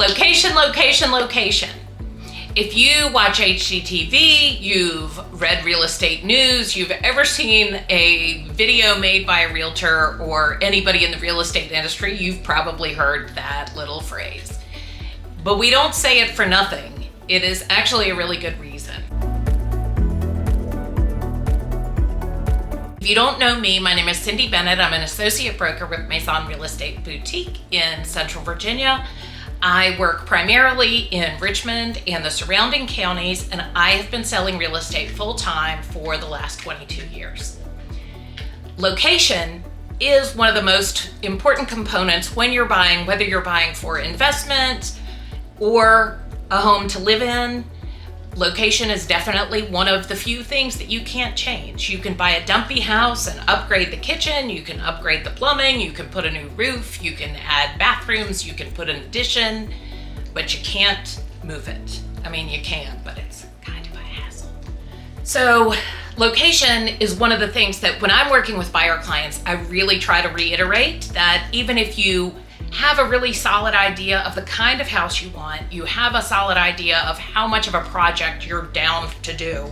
Location, location, location. If you watch HGTV, you've read real estate news, you've ever seen a video made by a realtor or anybody in the real estate industry, you've probably heard that little phrase. But we don't say it for nothing. It is actually a really good reason. If you don't know me, my name is Cindy Bennett. I'm an associate broker with Maison Real Estate Boutique in Central Virginia. I work primarily in Richmond and the surrounding counties, and I have been selling real estate full-time for the last 22 years. Location is one of the most important components when you're buying, whether you're buying for investment or a home to live in. Location is definitely one of the few things that you can't change. You can buy a dumpy house and upgrade the kitchen, you can upgrade the plumbing, you can put a new roof, you can add bathrooms, you can put an addition, but you can't move it. I mean, you can, but it's kind of a hassle. So location is one of the things that when I'm working with buyer clients, I really try to reiterate that even if you have a really solid idea of the kind of house you want, you have a solid idea of how much of a project you're down to do,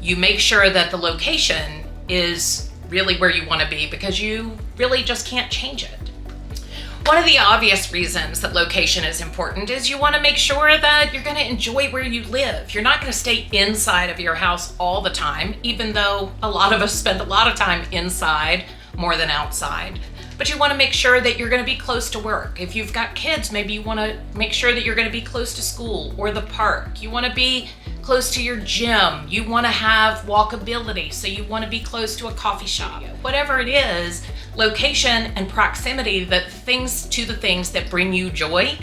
you make sure that the location is really where you want to be because you really just can't change it. One of the obvious reasons that location is important is you want to make sure that you're going to enjoy where you live. You're not going to stay inside of your house all the time, even though a lot of us spend a lot of time inside more than outside. But you want to make sure that you're going to be close to work. If you've got kids, maybe you want to make sure that you're going to be close to school or the park. You want to be close to your gym. You want to have walkability, so you want to be close to a coffee shop. Whatever it is, location and proximity, the things that bring you joy,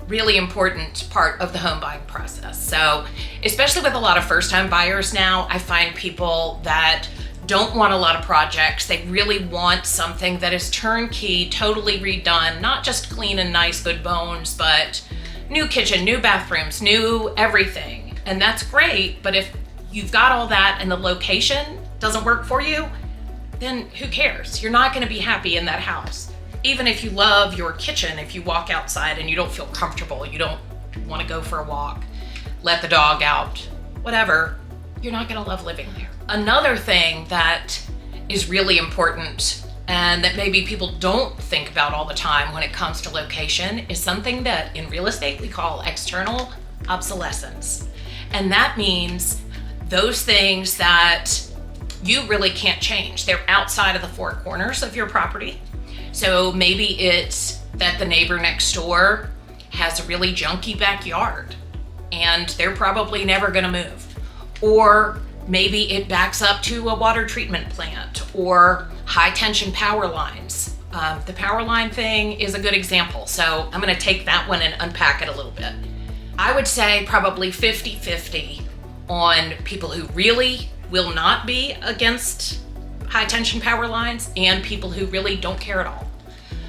really important part of the home buying process. So especially with a lot of first-time buyers now, I find people that don't want a lot of projects. They really want something that is turnkey, totally redone, not just clean and nice, good bones, but new kitchen, new bathrooms, new everything. And that's great, but if you've got all that and the location doesn't work for you, then who cares? You're not gonna be happy in that house. Even if you love your kitchen, if you walk outside and you don't feel comfortable, you don't wanna go for a walk, let the dog out, whatever, you're not gonna love living there. Another thing that is really important and that maybe people don't think about all the time when it comes to location is something that in real estate we call external obsolescence. And that means those things that you really can't change. They're outside of the four corners of your property. So maybe it's that the neighbor next door has a really junky backyard and they're probably never gonna move. Or maybe it backs up to a water treatment plant or high tension power lines. The power line thing is a good example. So I'm gonna take that one and unpack it a little bit. I would say probably 50-50 on people who really will not be against high tension power lines and people who really don't care at all.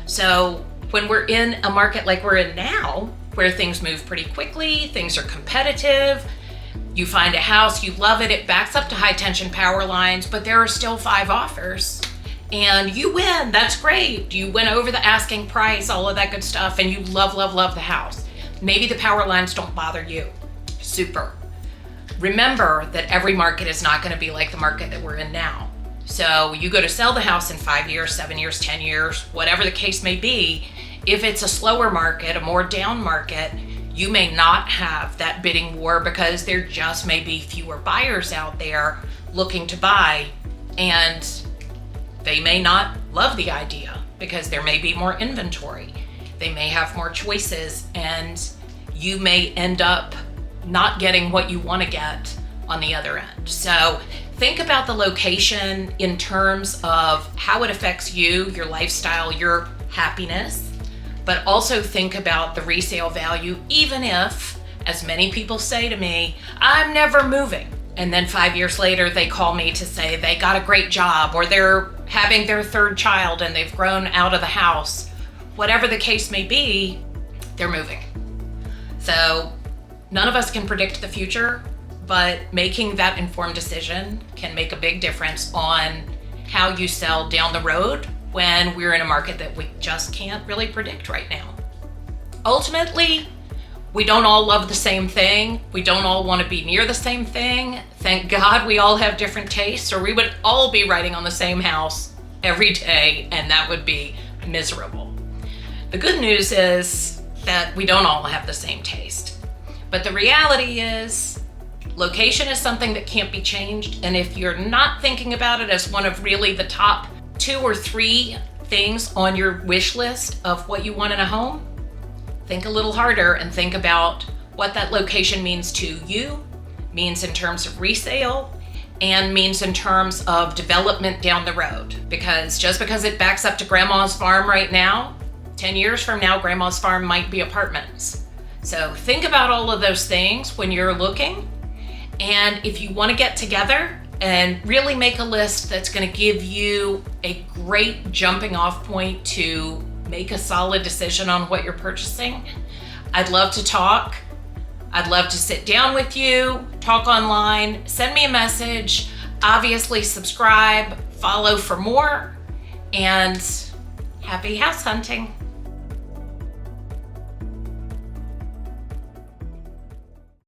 So when we're in a market like we're in now, where things move pretty quickly, things are competitive, you find a house, you love it, it backs up to high tension power lines, but there are still 5 offers and you win, that's great. You went over the asking price, all of that good stuff, and you love, love, love the house. Maybe the power lines don't bother you. Super. Remember that every market is not gonna be like the market that we're in now. So you go to sell the house in 5 years, 7 years, 10 years, whatever the case may be, if it's a slower market, a more down market, you may not have that bidding war because there just may be fewer buyers out there looking to buy, and they may not love the idea because there may be more inventory. They may have more choices and you may end up not getting what you want to get on the other end. So think about the location in terms of how it affects you, your lifestyle, your happiness, but also think about the resale value, even if, as many people say to me, I'm never moving. And then 5 years later, they call me to say they got a great job or they're having their 3rd child and they've grown out of the house. Whatever the case may be, they're moving. So none of us can predict the future, but making that informed decision can make a big difference on how you sell down the road when we're in a market that we just can't really predict right now. Ultimately, we don't all love the same thing. We don't all want to be near the same thing. Thank God we all have different tastes, or we would all be writing on the same house every day, and that would be miserable. The good news is that we don't all have the same taste. But the reality is, location is something that can't be changed, and if you're not thinking about it as one of really the top 2 or 3 things on your wish list of what you want in a home, think a little harder and think about what that location means to you, means in terms of resale, and means in terms of development down the road. Because just because it backs up to grandma's farm right now, 10 years from now, grandma's farm might be apartments. So think about all of those things when you're looking. And if you want to get together and really make a list that's going to give you a great jumping off point to make a solid decision on what you're purchasing, I'd love to talk. I'd love to sit down with you, talk online, send me a message, obviously subscribe, follow for more, and happy house hunting.